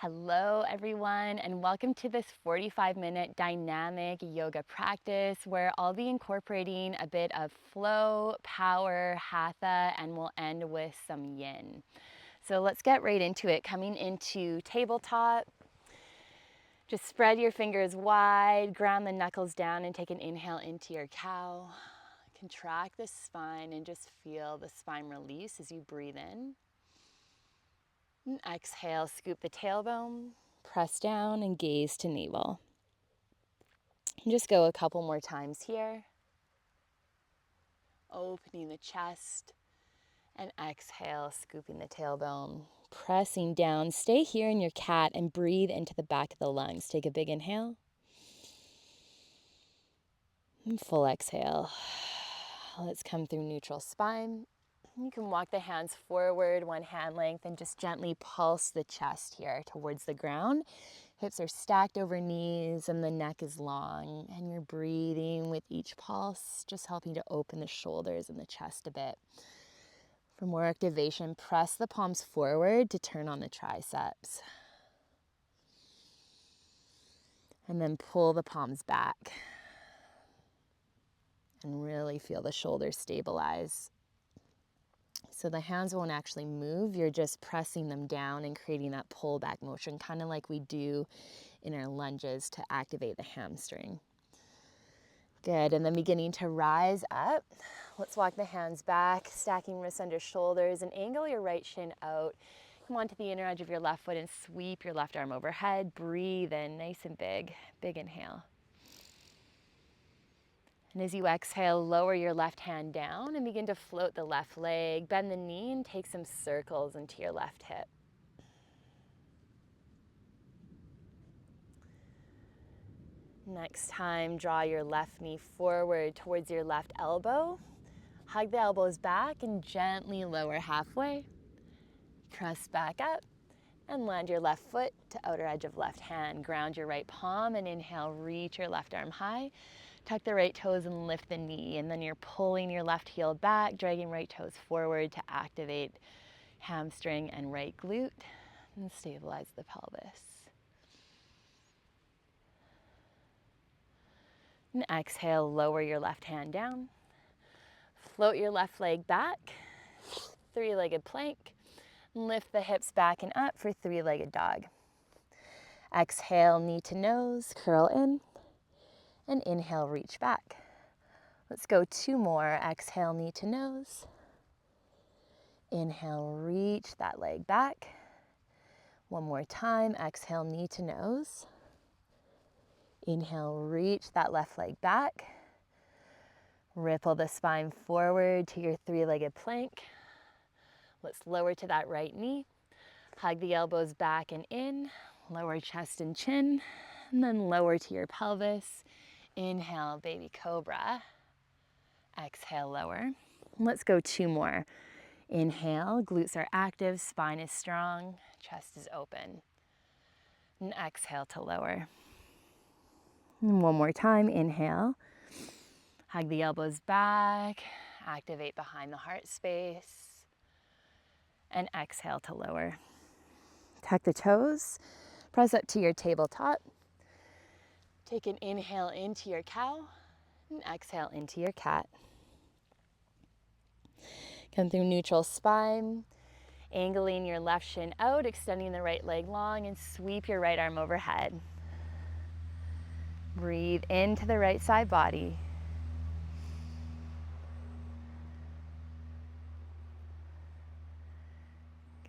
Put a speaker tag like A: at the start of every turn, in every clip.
A: Hello, everyone, and welcome to this 45-minute dynamic yoga practice where I'll be incorporating a bit of flow, power, hatha, and we'll end with some yin. So let's get right into it. Coming into tabletop, just spread your fingers wide, ground the knuckles down, and take an inhale into your cow. Contract the spine and just feel the spine release as you breathe in. And exhale, scoop the tailbone, press down and gaze to navel. And just go a couple more times here. Opening the chest and exhale, scooping the tailbone, pressing down. Stay here in your cat and breathe into the back of the lungs. Take a big inhale and full exhale. Let's come through neutral spine. You can walk the hands forward, one hand length, and just gently pulse the chest here towards the ground. Hips are stacked over knees and the neck is long, and you're breathing with each pulse, just helping to open the shoulders and the chest a bit. For more activation, press the palms forward to turn on the triceps. And then pull the palms back and really feel the shoulders stabilize. So the hands won't actually move, you're just pressing them down and creating that pull back motion, kind of like we do in our lunges to activate the hamstring. Good, and then beginning to rise up. Let's walk the hands back, stacking wrists under shoulders, and angle your right shin out. Come onto the inner edge of your left foot and sweep your left arm overhead. Breathe in, nice and big. Big inhale. And as you exhale, lower your left hand down and begin to float the left leg. Bend the knee and take some circles into your left hip. Next time, draw your left knee forward towards your left elbow. Hug the elbows back and gently lower halfway. Press back up and land your left foot to outer edge of left hand. Ground your right palm and inhale, reach your left arm high. Tuck the right toes and lift the knee, and then you're pulling your left heel back, dragging right toes forward to activate hamstring and right glute and stabilize the pelvis. And exhale, lower your left hand down. Float your left leg back, three-legged plank. Lift the hips back and up for three-legged dog. Exhale, knee to nose, curl in. And inhale, reach back. Let's go two more. Exhale, knee to nose. Inhale, reach that leg back. One more time. Exhale, knee to nose. Inhale, reach that left leg back. Ripple the spine forward to your three-legged plank. Let's lower to that right knee. Hug the elbows back and in. Lower chest and chin. And then lower to your pelvis. Inhale, baby cobra. Exhale, lower. Let's go two more. Inhale, glutes are active, spine is strong, chest is open. And exhale to lower. And one more time, inhale. Hug the elbows back, activate behind the heart space. And exhale to lower. Tuck the toes, press up to your tabletop. Take an inhale into your cow and exhale into your cat. Come through neutral spine, angling your left shin out, extending the right leg long, and sweep your right arm overhead. Breathe into the right side body.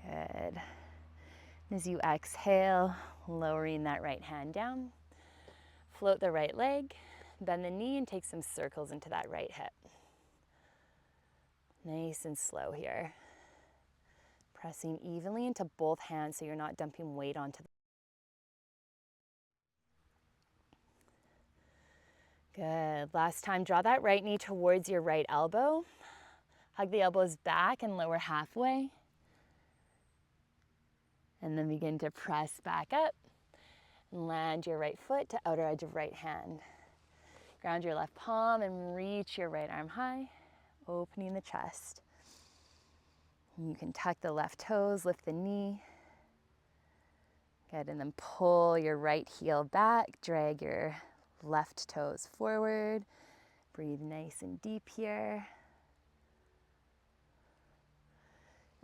A: Good. As you exhale, lowering that right hand down, float the right leg, bend the knee, and take some circles into that right hip. Nice and slow here. Pressing evenly into both hands so you're not dumping weight onto the Good. Last time, draw that right knee towards your right elbow. Hug the elbows back and lower halfway. And then begin to press back up. And land your right foot to outer edge of right hand. Ground your left palm and reach your right arm high, opening the chest. And you can tuck the left toes, lift the knee. Good, and then pull your right heel back, drag your left toes forward. Breathe nice and deep here.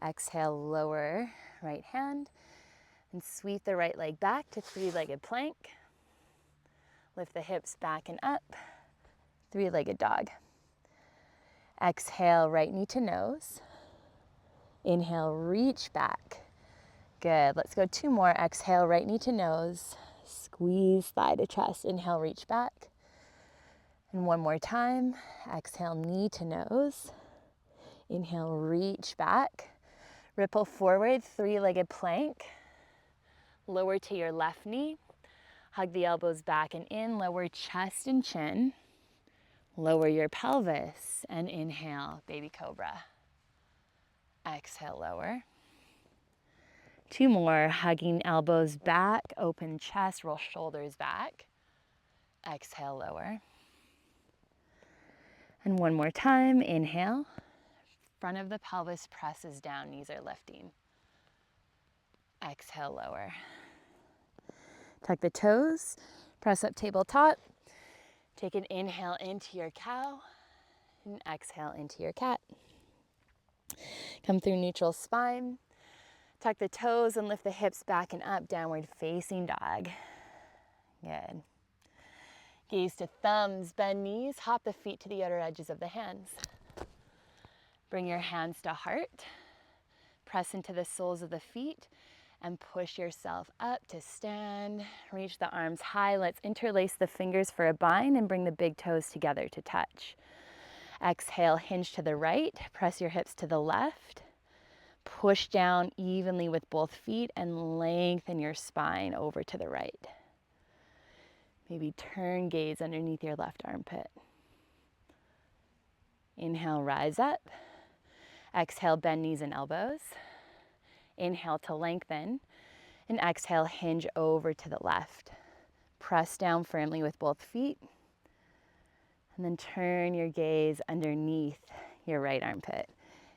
A: Exhale, lower right hand, and sweep the right leg back to three-legged plank. Lift the hips back and up, three-legged dog. Exhale, right knee to nose. Inhale, reach back. Good, let's go two more. Exhale, right knee to nose. Squeeze thigh to chest. Inhale, reach back. And one more time. Exhale, knee to nose. Inhale, reach back. Ripple forward, three-legged plank. Lower to your left knee. Hug the elbows back and in. Lower chest and chin. Lower your pelvis and inhale, baby cobra. Exhale, lower. Two more, hugging elbows back, open chest, roll shoulders back. Exhale, lower. And one more time, inhale. Front of the pelvis presses down, knees are lifting. Exhale, lower. Tuck the toes, press up tabletop. Take an inhale into your cow and exhale into your cat. Come through neutral spine. Tuck the toes and lift the hips back and up, downward facing dog. Good. Gaze to thumbs, bend knees, hop the feet to the outer edges of the hands. Bring your hands to heart. Press into the soles of the feet and push yourself up to stand. Reach the arms high. Let's interlace the fingers for a bind and bring the big toes together to touch. Exhale, hinge to the right. Press your hips to the left. Push down evenly with both feet and lengthen your spine over to the right. Maybe turn gaze underneath your left armpit. Inhale, rise up. Exhale, bend knees and elbows. Inhale to lengthen. And exhale, hinge over to the left. Press down firmly with both feet. And then turn your gaze underneath your right armpit,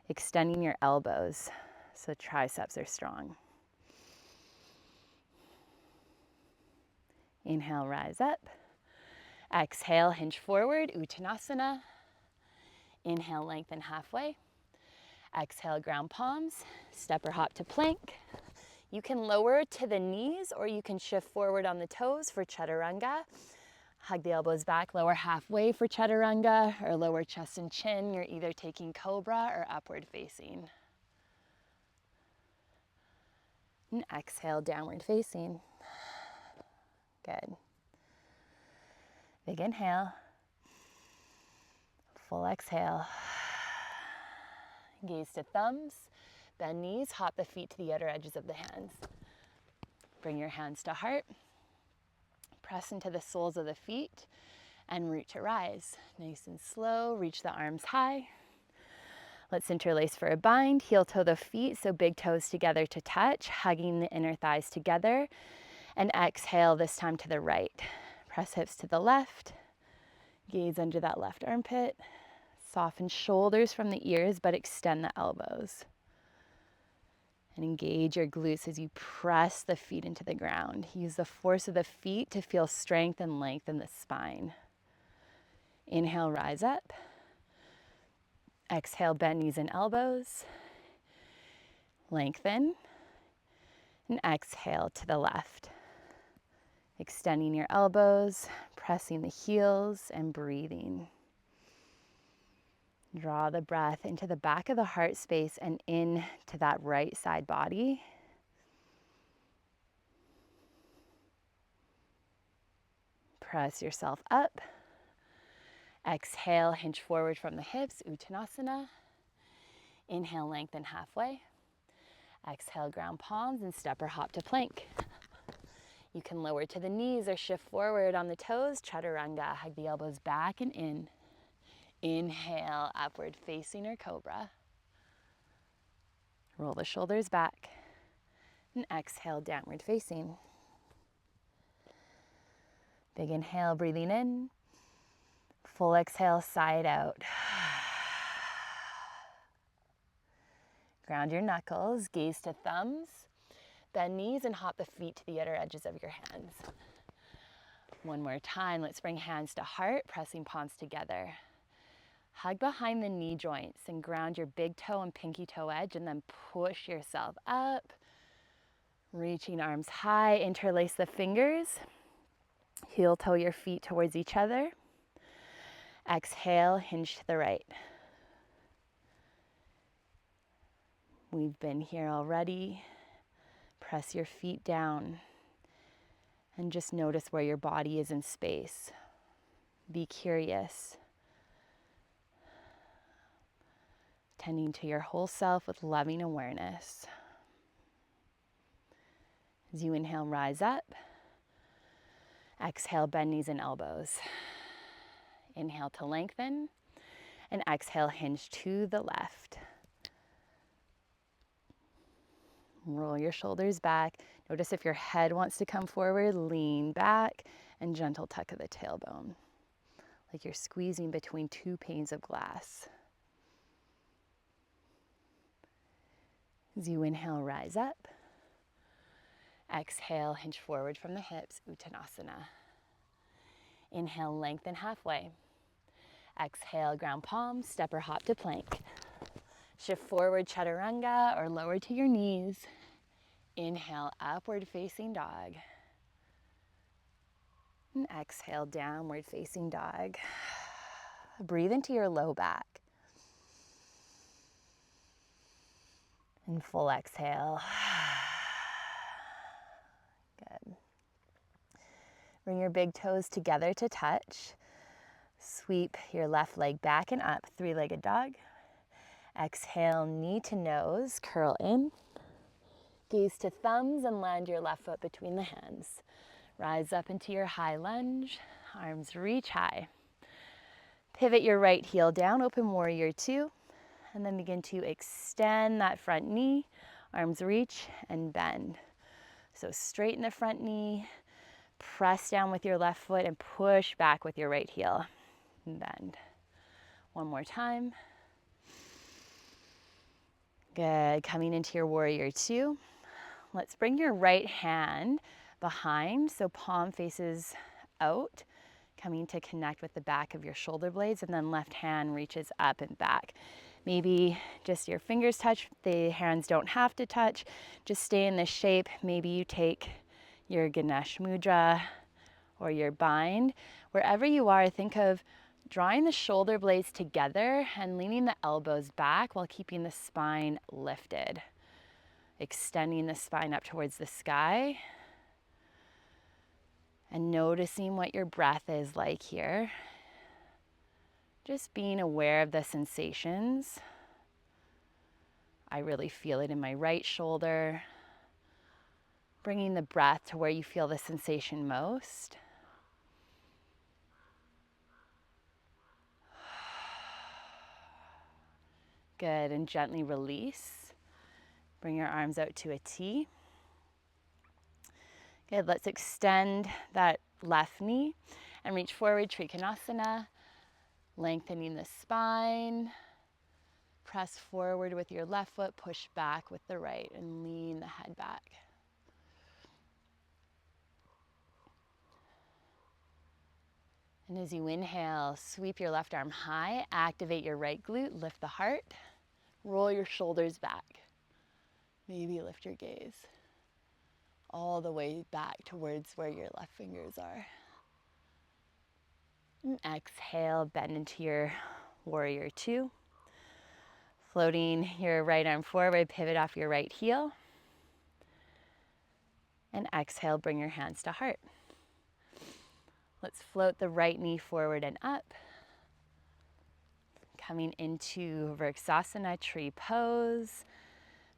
A: extending your elbows so triceps are strong. Inhale, rise up. Exhale, hinge forward, Uttanasana. Inhale, lengthen halfway. Exhale, ground palms, step or hop to plank. You can lower to the knees or you can shift forward on the toes for Chaturanga. Hug the elbows back, lower halfway for Chaturanga, or lower chest and chin. You're either taking cobra or upward facing. And exhale, downward facing. Good. Big inhale. Full exhale. Gaze to thumbs, bend knees, hop the feet to the outer edges of the hands. Bring your hands to heart. Press into the soles of the feet and root to rise. Nice and slow, reach the arms high. Let's interlace for a bind, heel toe the feet, so big toes together to touch, hugging the inner thighs together. And exhale, this time to the right. Press hips to the left. Gaze under that left armpit. Soften shoulders from the ears, but extend the elbows. And engage your glutes as you press the feet into the ground. Use the force of the feet to feel strength and length in the spine. Inhale, rise up. Exhale, bend knees and elbows. Lengthen. And exhale to the left. Extending your elbows, pressing the heels, and breathing. Draw the breath into the back of the heart space and into that right side body. Press yourself up. Exhale, hinge forward from the hips, Uttanasana. Inhale, lengthen halfway. Exhale, ground palms and step or hop to plank. You can lower to the knees or shift forward on the toes, Chaturanga. Hug the elbows back and in. Inhale, upward facing or cobra. Roll the shoulders back. And exhale, downward facing. Big inhale, breathing in. Full exhale, side out. Ground your knuckles, gaze to thumbs. Bend knees and hop the feet to the outer edges of your hands. One more time, let's bring hands to heart, pressing palms together. Hug behind the knee joints and ground your big toe and pinky toe edge, and then push yourself up. Reaching arms high, interlace the fingers. Heel toe your feet towards each other. Exhale, hinge to the right. We've been here already. Press your feet down and just notice where your body is in space. Be curious. Tending to your whole self with loving awareness. As you inhale, rise up. Exhale, bend knees and elbows. Inhale to lengthen. And exhale, hinge to the left. Roll your shoulders back. Notice if your head wants to come forward, lean back, and gentle tuck of the tailbone. Like you're squeezing between two panes of glass. As you inhale, rise up. Exhale, hinge forward from the hips, Uttanasana. Inhale, lengthen halfway. Exhale, ground palms, step or hop to plank. Shift forward, chaturanga, or lower to your knees. Inhale, upward facing dog. And exhale, downward facing dog. Breathe into your low back. And full exhale. Good. Bring your big toes together to touch. Sweep your left leg back and up, three-legged dog. Exhale, knee to nose, curl in. Gaze to thumbs and land your left foot between the hands. Rise up into your high lunge, arms reach high. Pivot your right heel down, open warrior two, and then begin to extend that front knee, arms reach and bend. So straighten the front knee, press down with your left foot and push back with your right heel and bend. One more time. Good, coming into your warrior two. Let's bring your right hand behind, so palm faces out, coming to connect with the back of your shoulder blades, and then left hand reaches up and back. Maybe just your fingers touch, the hands don't have to touch, just stay in this shape. Maybe you take your Ganesh Mudra or your bind. Wherever you are, think of drawing the shoulder blades together and leaning the elbows back while keeping the spine lifted. Extending the spine up towards the sky. And noticing what your breath is like here. Just being aware of the sensations. I really feel it in my right shoulder. Bringing the breath to where you feel the sensation most. Good, and gently release. Bring your arms out to a T. Good, let's extend that left knee and reach forward, Trikonasana. Lengthening the spine. Press forward with your left foot, push back with the right, and lean the head back. And as you inhale, sweep your left arm high, activate your right glute, lift the heart, roll your shoulders back. Maybe lift your gaze all the way back towards where your left fingers are. And exhale, bend into your warrior two. Floating your right arm forward, pivot off your right heel. And exhale, bring your hands to heart. Let's float the right knee forward and up. Coming into Vrksasana, tree pose.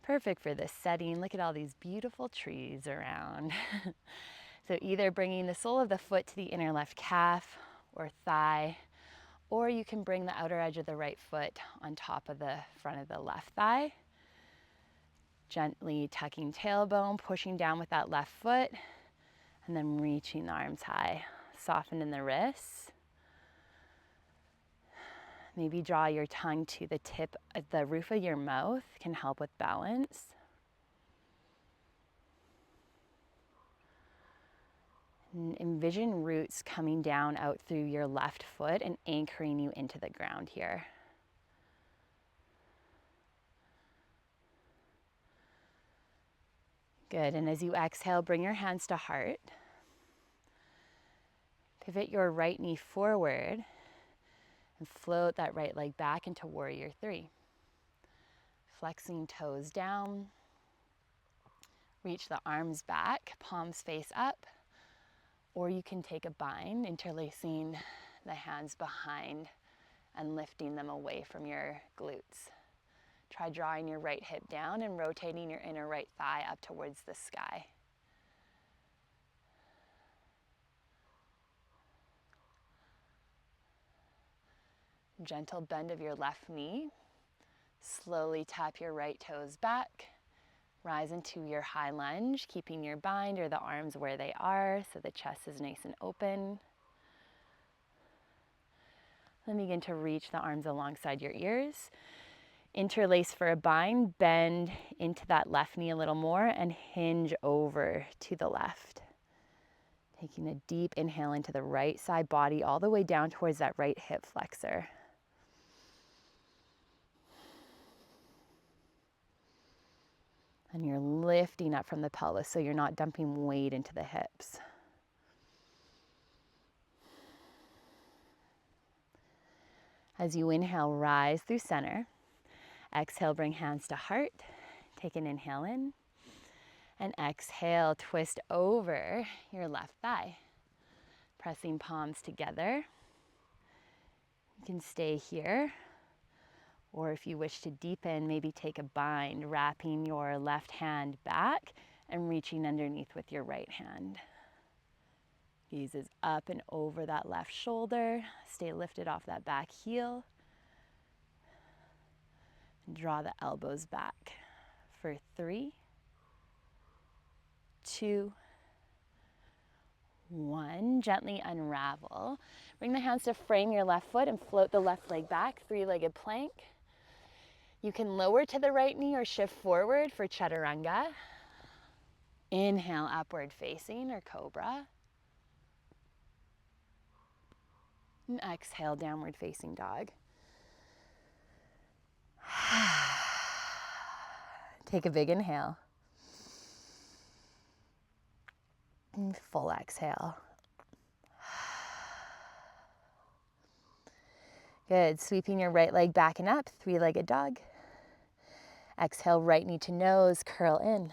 A: Perfect for this setting. Look at all these beautiful trees around. So either bringing the sole of the foot to the inner left calf or thigh, or you can bring the outer edge of the right foot on top of the front of the left thigh. Gently tucking tailbone, pushing down with that left foot, and then reaching the arms high. Soften in the wrists. Maybe draw your tongue to the tip of the roof of your mouth, can help with balance. And envision roots coming down out through your left foot and anchoring you into the ground here. Good, and as you exhale, bring your hands to heart. Pivot your right knee forward and float that right leg back into warrior three. Flexing toes down. Reach the arms back, palms face up. Or you can take a bind, interlacing the hands behind and lifting them away from your glutes. Try drawing your right hip down and rotating your inner right thigh up towards the sky. Gentle bend of your left knee. Slowly tap your right toes back. Rise into your high lunge, keeping your bind or the arms where they are so the chest is nice and open. Then begin to reach the arms alongside your ears. Interlace for a bind, bend into that left knee a little more and hinge over to the left. Taking a deep inhale into the right side body all the way down towards that right hip flexor. And you're lifting up from the pelvis so you're not dumping weight into the hips. As you inhale, rise through center. Exhale, bring hands to heart. Take an inhale in. And exhale, twist over your left thigh. Pressing palms together. You can stay here. Or if you wish to deepen, maybe take a bind, wrapping your left hand back and reaching underneath with your right hand. Gaze is up and over that left shoulder. Stay lifted off that back heel. And draw the elbows back for 3, 2, 1. Gently unravel. Bring the hands to frame your left foot and float the left leg back, three-legged plank. You can lower to the right knee or shift forward for chaturanga. Inhale, upward facing or cobra. And exhale, downward facing dog. Take a big inhale. And full exhale. Good. Sweeping your right leg back and up, three-legged dog. Exhale, right knee to nose, curl in.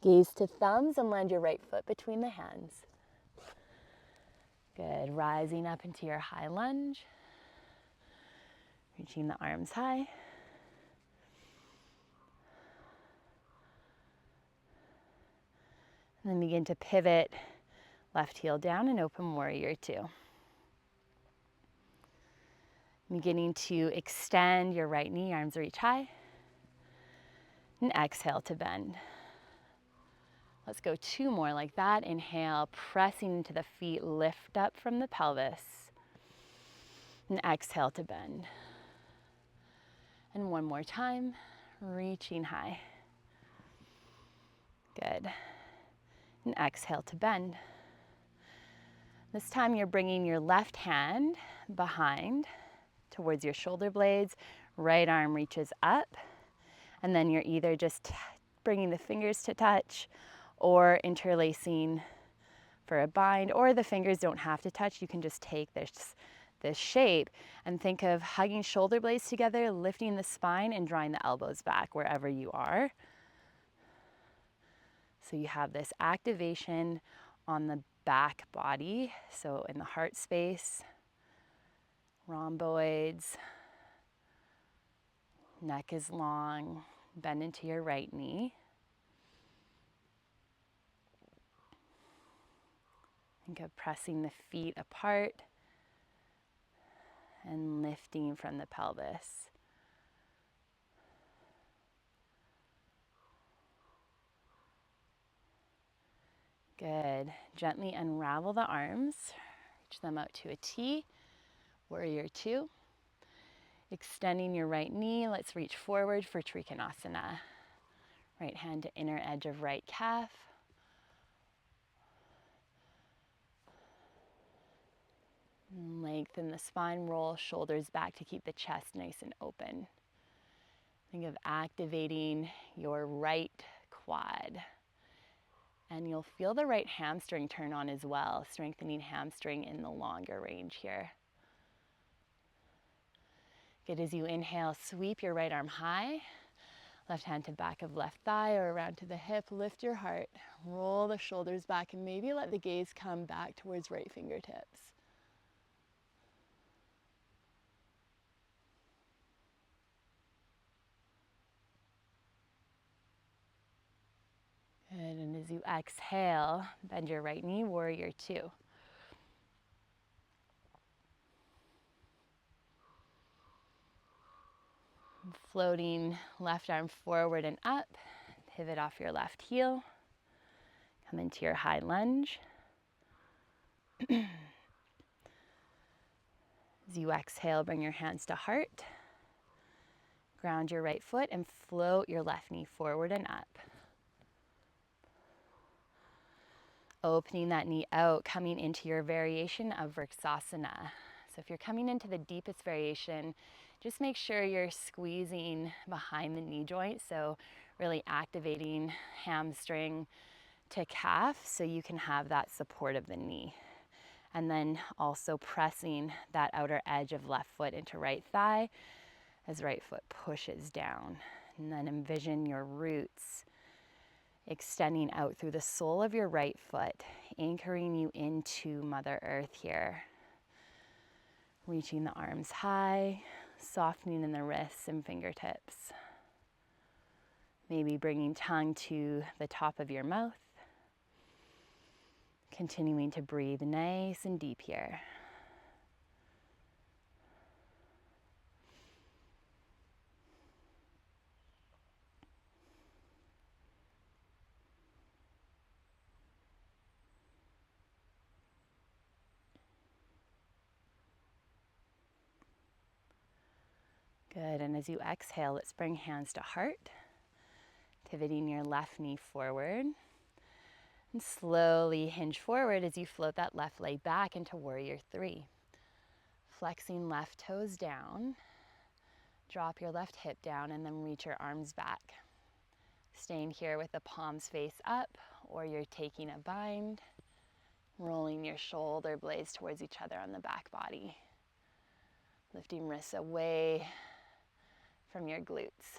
A: Gaze to thumbs and land your right foot between the hands. Good. Rising up into your high lunge. Reaching the arms high. And then begin to pivot, left heel down and open warrior two. Beginning to extend your right knee, arms reach high. And exhale to bend. Let's go 2 more like that. Inhale, pressing into the feet, lift up from the pelvis. And exhale to bend. And 1 more time, reaching high. Good. And exhale to bend. This time you're bringing your left hand behind towards your shoulder blades. Right arm reaches up. And then you're either just bringing the fingers to touch or interlacing for a bind, or the fingers don't have to touch. You can just take this shape and think of hugging shoulder blades together, lifting the spine and drawing the elbows back wherever you are. So you have this activation on the back body, so in the heart space, rhomboids, neck is long, bend into your right knee. Think of pressing the feet apart and lifting from the pelvis. Good. Gently unravel the arms. Reach them out to a T. Warrior two. Extending your right knee. Let's reach forward for Trikonasana. Right hand to inner edge of right calf. Lengthen the spine, roll shoulders back to keep the chest nice and open. Think of activating your right quad. And you'll feel the right hamstring turn on as well, strengthening hamstring in the longer range here. Good, as you inhale, sweep your right arm high, left hand to back of left thigh or around to the hip, lift your heart, roll the shoulders back and maybe let the gaze come back towards right fingertips. Good, and as you exhale, bend your right knee, warrior two. Floating left arm forward and up, pivot off your left heel, come into your high lunge. As you exhale, bring your hands to heart, ground your right foot and float your left knee forward and up. Opening that knee out, coming into your variation of Vrksasana. So if you're coming into the deepest variation, just make sure you're squeezing behind the knee joint, so really activating hamstring to calf so you can have that support of the knee. And then also pressing that outer edge of left foot into right thigh as right foot pushes down. And then envision your roots extending out through the sole of your right foot, anchoring you into Mother Earth here. Reaching the arms high, softening in the wrists and fingertips. Maybe bringing tongue to the top of your mouth. Continuing to breathe nice and deep here. Good, and as you exhale, let's bring hands to heart, pivoting your left knee forward. And slowly hinge forward as you float that left leg back into warrior three. Flexing left toes down, drop your left hip down and then reach your arms back. Staying here with the palms face up, or you're taking a bind, rolling your shoulder blades towards each other on the back body. Lifting wrists away from your glutes.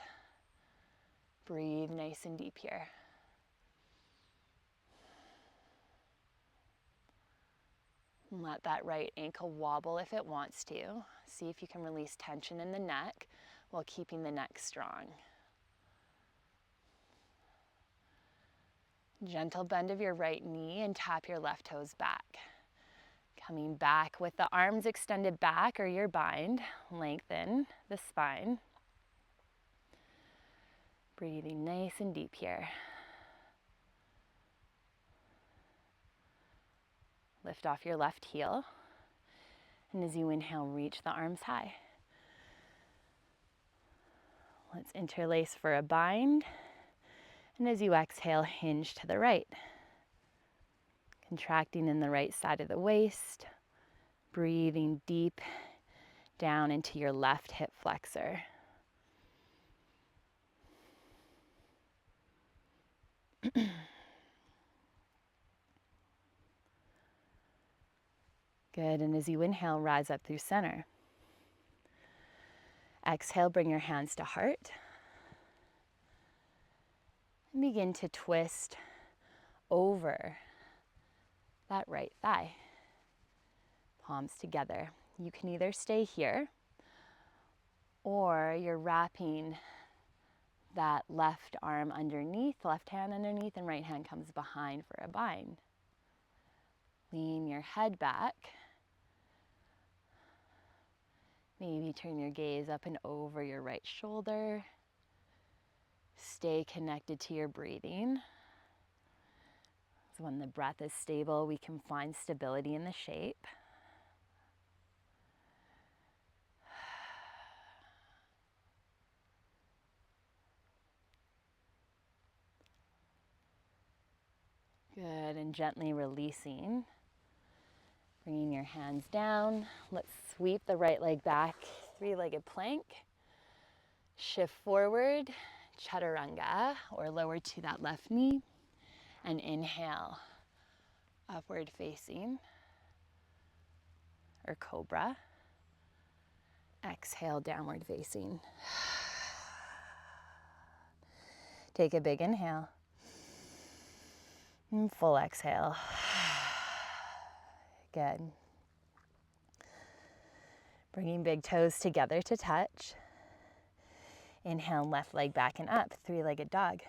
A: Breathe nice and deep here. And let that right ankle wobble if it wants to. See if you can release tension in the neck while keeping the neck strong. Gentle bend of your right knee and tap your left toes back. Coming back with the arms extended back or your bind, lengthen the spine. Breathing nice and deep here. Lift off your left heel. And as you inhale, reach the arms high. Let's interlace for a bind. And as you exhale, hinge to the right. Contracting in the right side of the waist. Breathing deep down into your left hip flexor. Good, and as you inhale, rise up through center. Exhale, bring your hands to heart. And begin to twist over that right thigh. Palms together. You can either stay here, or you're wrapping that left arm underneath, left hand underneath, and right hand comes behind for a bind. Lean your head back. Maybe turn your gaze up and over your right shoulder. Stay connected to your breathing. So when the breath is stable, we can find stability in the shape. Good, and gently releasing. Bringing your hands down. Let's sweep the right leg back, three-legged plank. Shift forward, chaturanga, or lower to that left knee. And inhale, upward facing, or cobra. Exhale, downward facing. Take a big inhale. And full exhale. Good. Bringing big toes together to touch. Inhale, left leg back and up, three-legged dog.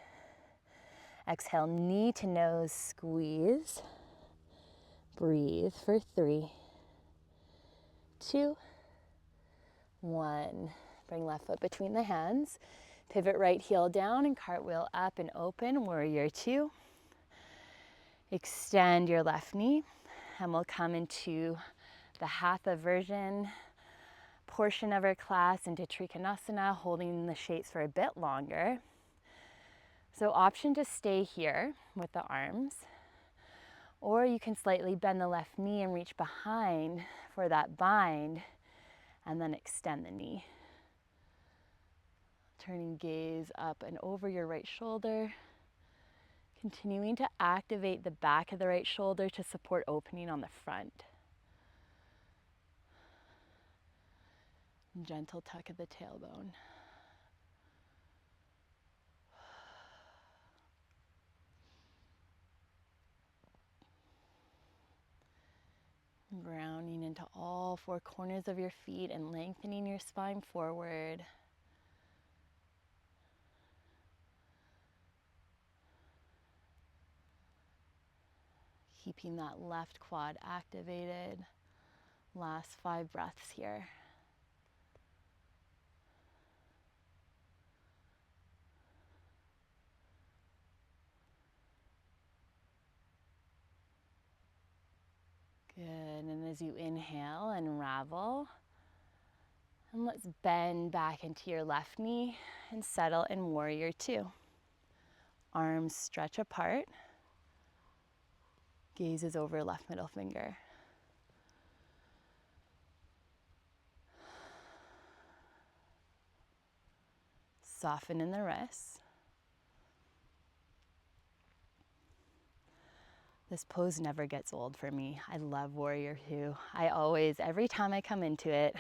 A: Exhale, knee to nose squeeze. Breathe for 3, 2, 1. Bring left foot between the hands. Pivot right heel down and cartwheel up and open, warrior 2. Extend your left knee and we'll come into the Hatha version portion of our class into Trikonasana, holding the shapes for a bit longer. So option to stay here with the arms, or you can slightly bend the left knee and reach behind for that bind and then extend the knee. Turning gaze up and over your right shoulder. Continuing to activate the back of the right shoulder to support opening on the front. Gentle tuck of the tailbone. Grounding into all 4 corners of your feet and lengthening your spine forward. Keeping that left quad activated. Last 5 breaths here. Good, and as you inhale, unravel. And let's bend back into your left knee and settle in warrior 2. Arms stretch apart. Gaze is over left middle finger. Soften in the wrists. This pose never gets old for me. I love warrior 2. Every time I come into it,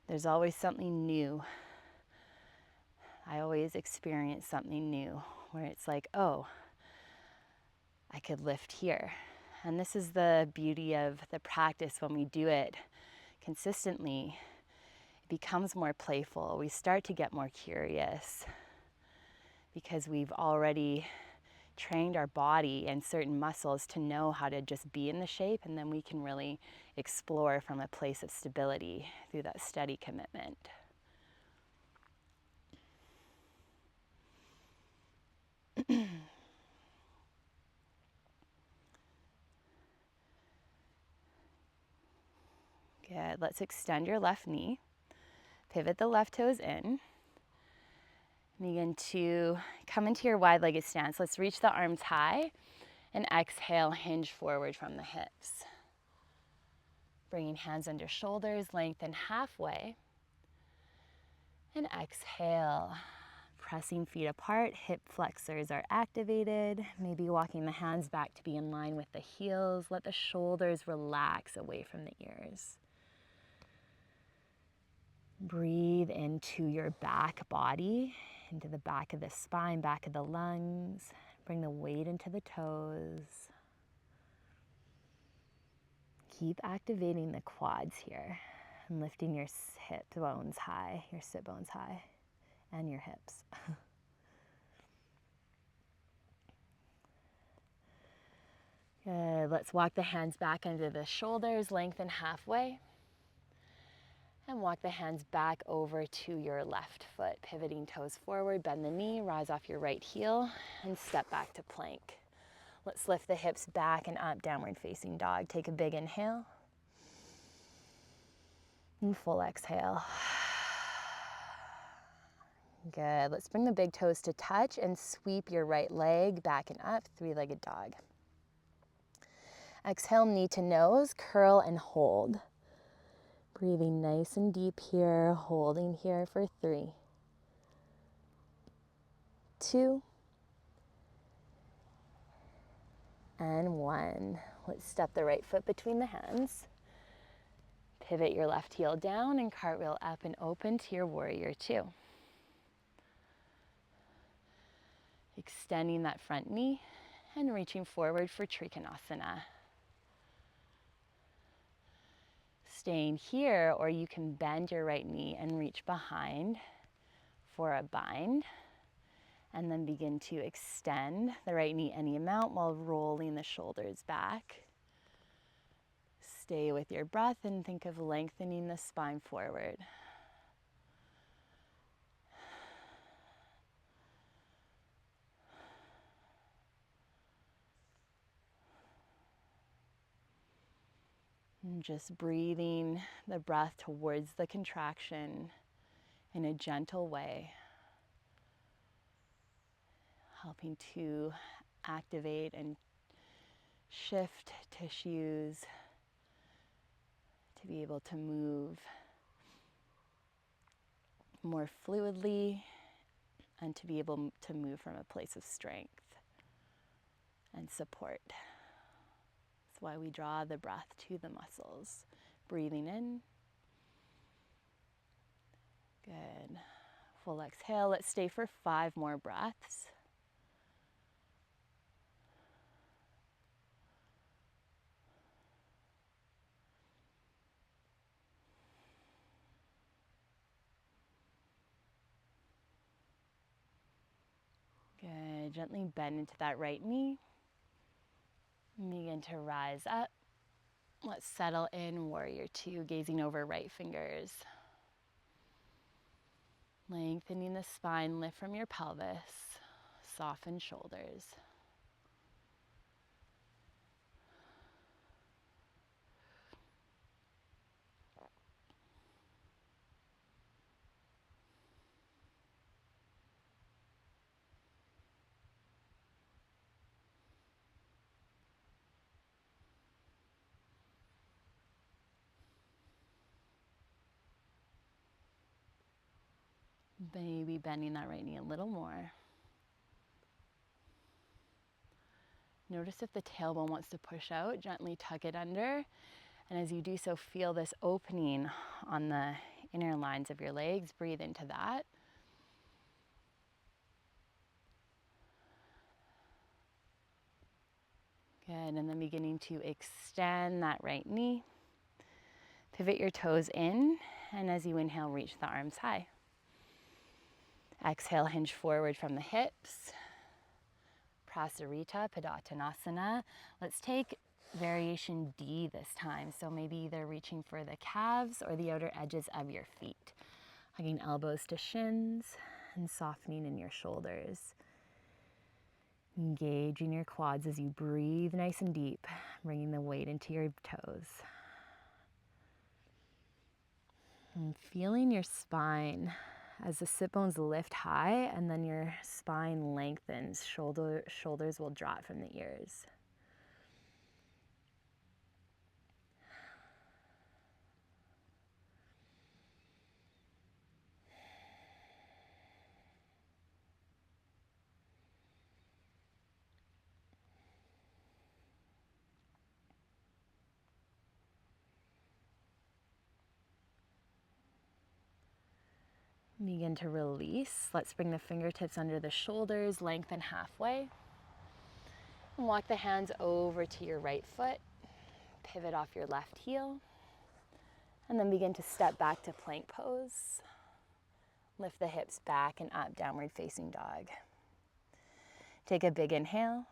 A: there's always something new. I always experience something new where it's like, oh, I could lift here. And this is the beauty of the practice. When we do it consistently, it becomes more playful. We start to get more curious because we've already trained our body and certain muscles to know how to just be in the shape, and then we can really explore from a place of stability through that steady commitment. Good, let's extend your left knee. Pivot the left toes in. Begin to come into your wide-legged stance. Let's reach the arms high and exhale, hinge forward from the hips. Bringing hands under shoulders, lengthen halfway. And exhale, pressing feet apart, hip flexors are activated. Maybe walking the hands back to be in line with the heels. Let the shoulders relax away from the ears. Breathe into your back body, into the back of the spine, back of the lungs. Bring the weight into the toes. Keep activating the quads here and lifting your hip bones high, your sit bones high, and your hips. Good. Let's walk the hands back under the shoulders, lengthen halfway. And walk the hands back over to your left foot, pivoting toes forward, bend the knee, rise off your right heel, and step back to plank. Let's lift the hips back and up, downward facing dog. Take a big inhale. And full exhale. Good. Let's bring the big toes to touch and sweep your right leg back and up, three-legged dog. Exhale, knee to nose, curl and hold. Breathing nice and deep here, holding here for 3, 2, and 1. Let's step the right foot between the hands. Pivot your left heel down and cartwheel up and open to your warrior 2. Extending that front knee and reaching forward for Trikonasana. Staying here, or you can bend your right knee and reach behind for a bind. And then begin to extend the right knee any amount while rolling the shoulders back. Stay with your breath and think of lengthening the spine forward. And just breathing the breath towards the contraction in a gentle way, helping to activate and shift tissues to be able to move more fluidly and to be able to move from a place of strength and support. That's why we draw the breath to the muscles. Breathing in. Good. Full exhale. Let's stay for 5 more breaths. Good. Gently bend into that right knee. Begin to rise up. Let's settle in warrior 2, gazing over right fingers. Lengthening the spine, lift from your pelvis, soften shoulders. Maybe bending that right knee a little more. Notice if the tailbone wants to push out, gently tuck it under. And as you do so, feel this opening on the inner lines of your legs. Breathe into that. Good, and then beginning to extend that right knee. Pivot your toes in, and as you inhale, reach the arms high. Exhale, hinge forward from the hips. Prasarita, Padottanasana. Let's take variation D this time. So maybe either reaching for the calves or the outer edges of your feet. Hugging elbows to shins and softening in your shoulders. Engaging your quads as you breathe nice and deep, bringing the weight into your toes. And feeling your spine as the sit bones lift high and then your spine lengthens. Shoulders will drop from the ears. Begin to release. Let's bring the fingertips under the shoulders, lengthen halfway. And walk the hands over to your right foot. Pivot off your left heel. And then begin to step back to plank pose. Lift the hips back and up, downward facing dog. Take a big inhale.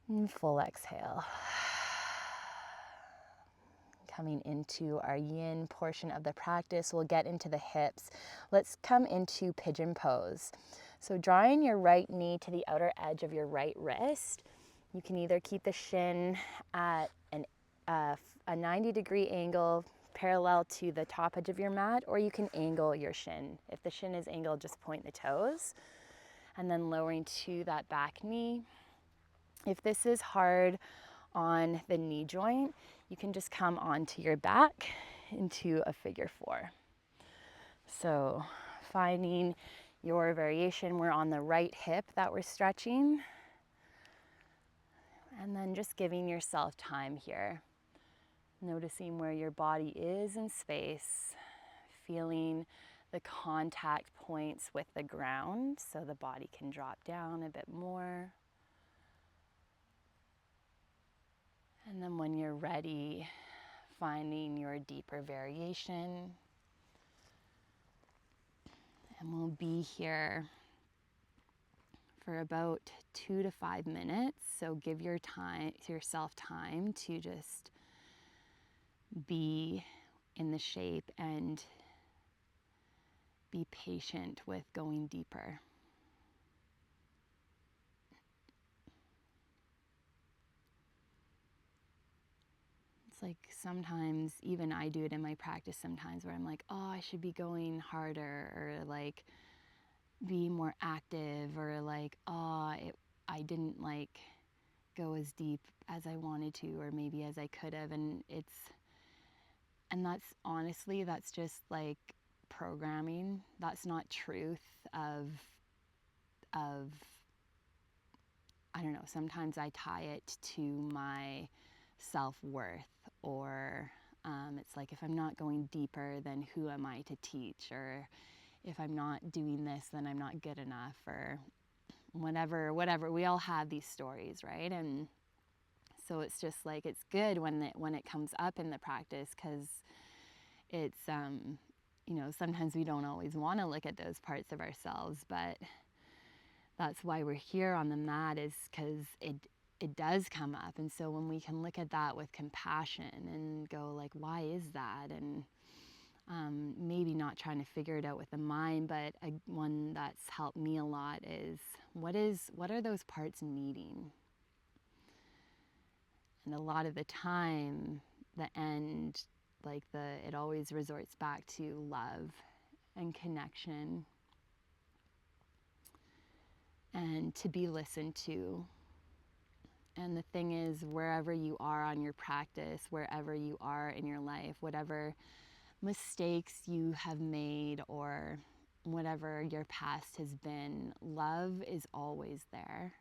A: And full exhale. Coming into our yin portion of the practice, we'll get into the hips. Let's come into pigeon pose. So drawing your right knee to the outer edge of your right wrist, you can either keep the shin at a 90-degree angle parallel to the top edge of your mat, or you can angle your shin. If the shin is angled, just point the toes. And then lowering to that back knee. If this is hard on the knee joint, you can just come onto your back into a figure 4. So finding your variation, we're on the right hip that we're stretching. And then just giving yourself time here. Noticing where your body is in space, feeling the contact points with the ground so the body can drop down a bit more. And then when you're ready, finding your deeper variation. And we'll be here for about 2 to 5 minutes. So give yourself time to just be in the shape and be patient with going deeper. It's like sometimes, even I do it in my practice sometimes, where I'm like, oh, I should be going harder, or like be more active, or like, oh, I didn't like go as deep as I wanted to, or maybe as I could have. And that's honestly, that's just like programming. That's not truth of I don't know, sometimes I tie it to my self-worth, or it's like, if I'm not going deeper, then who am I to teach? Or if I'm not doing this, then I'm not good enough, or whatever. We all have these stories, right? And so it's just like, it's good when it comes up in the practice, because it's, sometimes we don't always want to look at those parts of ourselves, but that's why we're here on the mat, is because it does come up. And so when we can look at that with compassion and go like, why is that? And maybe not trying to figure it out with the mind, but one that's helped me a lot is, what are those parts needing? And a lot of the time, the end, it always resorts back to love and connection, and to be listened to. And the thing is, wherever you are on your practice, wherever you are in your life, whatever mistakes you have made, or whatever your past has been, love is always there,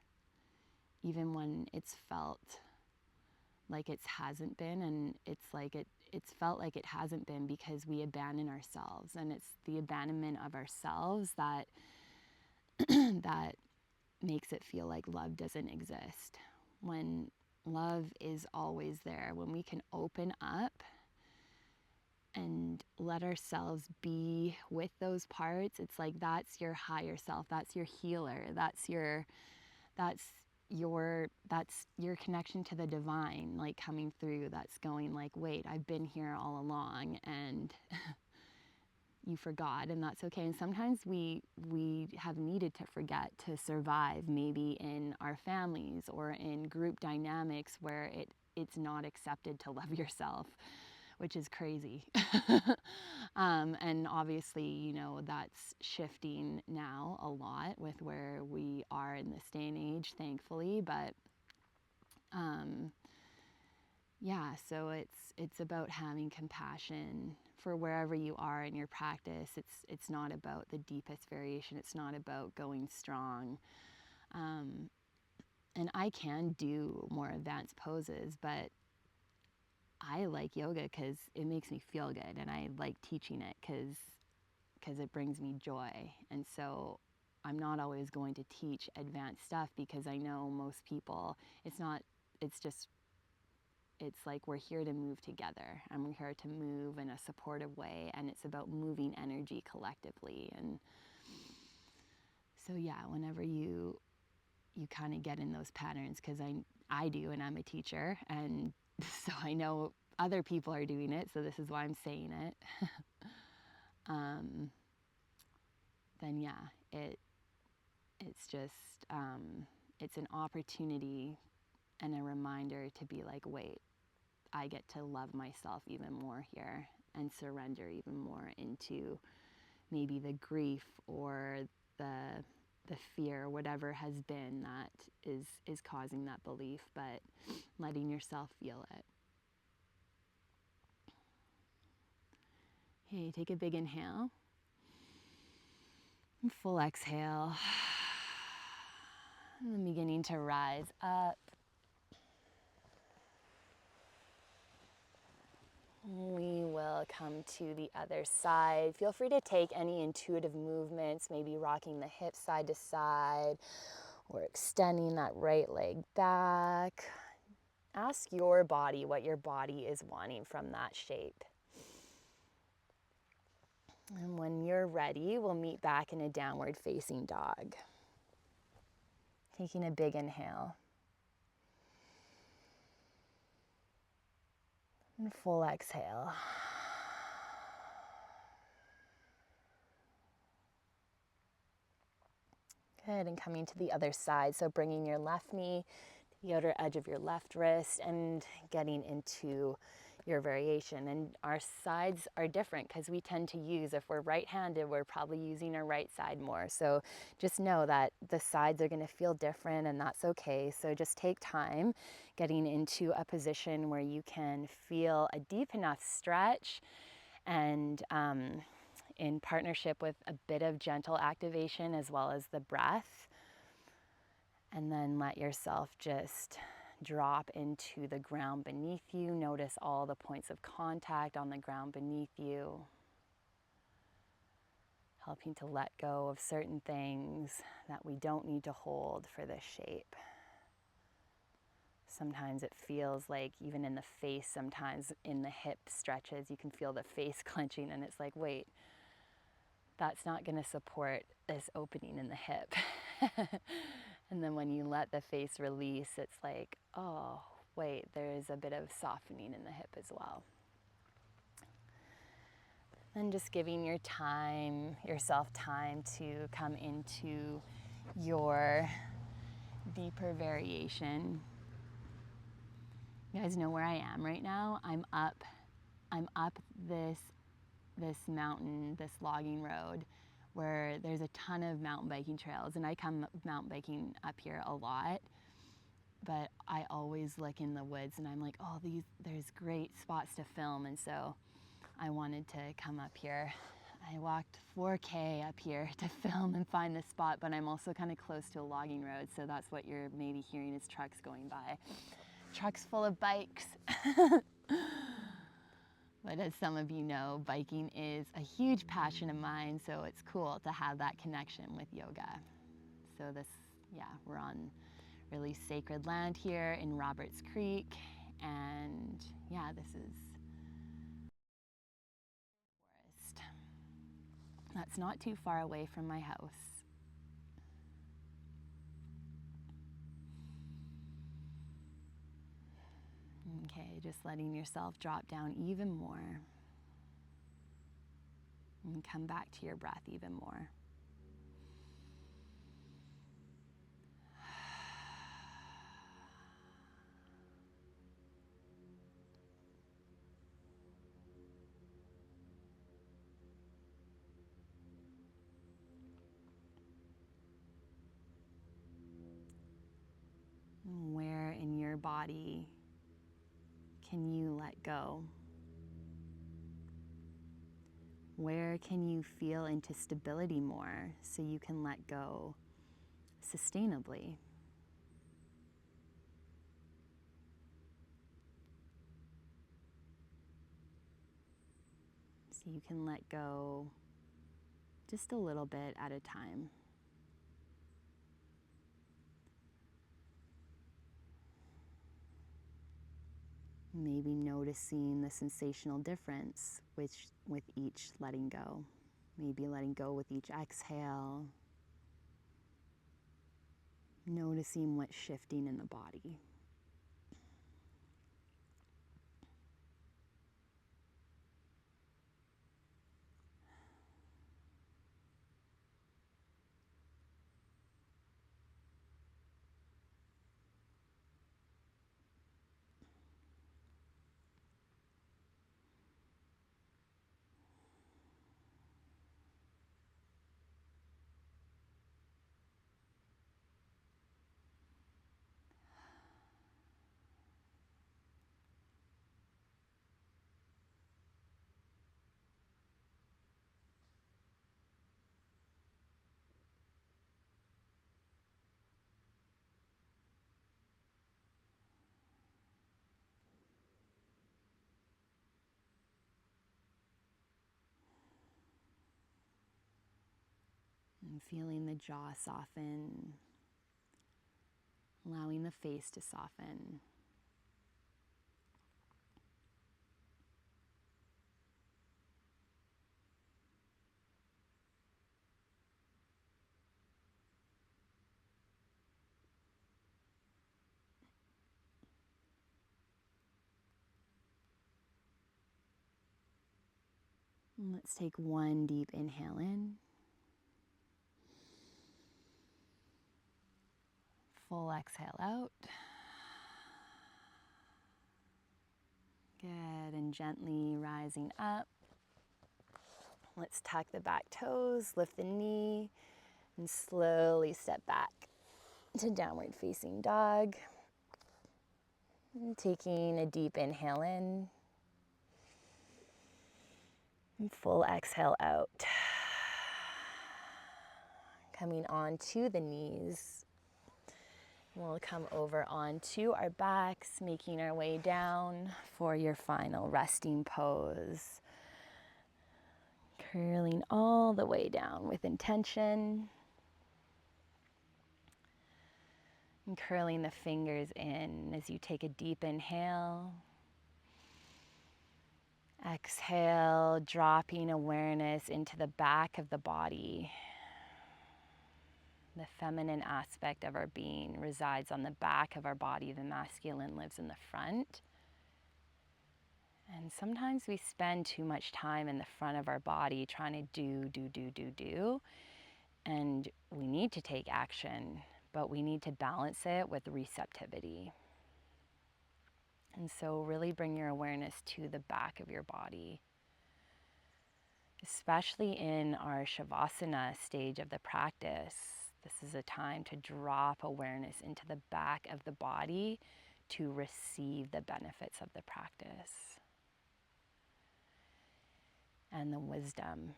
A: even when it's felt like it hasn't been. And it's like it's felt like it hasn't been because we abandon ourselves, and it's the abandonment of ourselves that that makes it feel like love doesn't exist, when love is always there. When we can open up and let ourselves be with those parts, it's like, that's your higher self, that's your healer, that's your connection to the divine, like, coming through, that's going like, wait, I've been here all along, and you forgot, and that's okay. And sometimes we have needed to forget to survive, maybe in our families or in group dynamics where it's not accepted to love yourself, which is crazy. And obviously, that's shifting now a lot with where we are in this day and age, thankfully. But yeah, so it's about having compassion for wherever you are in your practice. It's not about the deepest variation. It's not about going strong. And I can do more advanced poses, but I like yoga because it makes me feel good, and I like teaching it because it brings me joy. And so I'm not always going to teach advanced stuff, because I know most people, it's like, we're here to move together, and we're here to move in a supportive way, and it's about moving energy collectively. And so yeah, whenever you kind of get in those patterns, because I do, and I'm a teacher, and so I know other people are doing it, so this is why I'm saying it. Then yeah, it's just it's an opportunity and a reminder to be like, wait, I get to love myself even more here, and surrender even more into maybe the grief or the the fear, whatever has been that is causing that belief, but letting yourself feel it. Okay, take a big inhale. And full exhale. And then beginning to rise up. We will come to the other side. Feel free to take any intuitive movements, maybe rocking the hips side to side or extending that right leg back. Ask your body what your body is wanting from that shape. And when you're ready, we'll meet back in a downward facing dog. Taking a big inhale. And full exhale. Good, and coming to the other side. So bringing your left knee to the outer edge of your left wrist and getting into your variation. And our sides are different because we tend to use, if we're right-handed, we're probably using our right side more. So just know that the sides are going to feel different, and that's okay. So just take time getting into a position where you can feel a deep enough stretch and in partnership with a bit of gentle activation as well as the breath. And then let yourself just drop into the ground beneath you. Notice all the points of contact on the ground beneath you. Helping to let go of certain things that we don't need to hold for this shape. Sometimes it feels like, even in the face, sometimes in the hip stretches, you can feel the face clenching, and it's like, wait, that's not going to support this opening in the hip. And then when you let the face release, it's like, oh, wait, there is a bit of softening in the hip as well. And just giving yourself time to come into your deeper variation. You guys know where I am right now. I'm up this mountain, this logging road, where there's a ton of mountain biking trails, and I come mountain biking up here a lot, but I always look in the woods and I'm like, oh, there's great spots to film, and so I wanted to come up here. I walked 4K up here to film and find this spot, but I'm also kind of close to a logging road, so that's what you're maybe hearing is trucks going by. Trucks full of bikes. But as some of you know, biking is a huge passion of mine, so it's cool to have that connection with yoga. So we're on really sacred land here in Roberts Creek, and this is forest. That's not too far away from my house. Okay, just letting yourself drop down even more. And come back to your breath even more. Where in your body can you let go? Where can you feel into stability more so you can let go sustainably? So you can let go just a little bit at a time. Maybe noticing the sensational difference with each letting go. Maybe letting go with each exhale. Noticing what's shifting in the body. And feeling the jaw soften, allowing the face to soften. And let's take one deep inhale in. Full exhale out. Good, and gently rising up. Let's tuck the back toes, lift the knee, and slowly step back to downward facing dog. And taking a deep inhale in. And full exhale out. Coming onto the knees. We'll come over onto our backs, making our way down for your final resting pose. Curling all the way down with intention. And curling the fingers in as you take a deep inhale. Exhale, dropping awareness into the back of the body. The feminine aspect of our being resides on the back of our body. The masculine lives in the front. And sometimes we spend too much time in the front of our body trying to do. And we need to take action, but we need to balance it with receptivity. And so really bring your awareness to the back of your body. Especially in our Shavasana stage of the practice, this is a time to drop awareness into the back of the body to receive the benefits of the practice and the wisdom.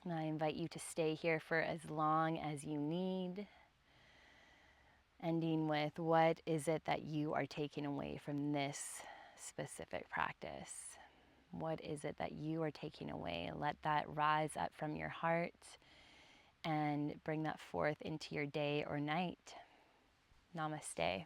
A: And I invite you to stay here for as long as you need. Ending with, what is it that you are taking away from this specific practice? What is it that you are taking away? Let that rise up from your heart and bring that forth into your day or night. Namaste.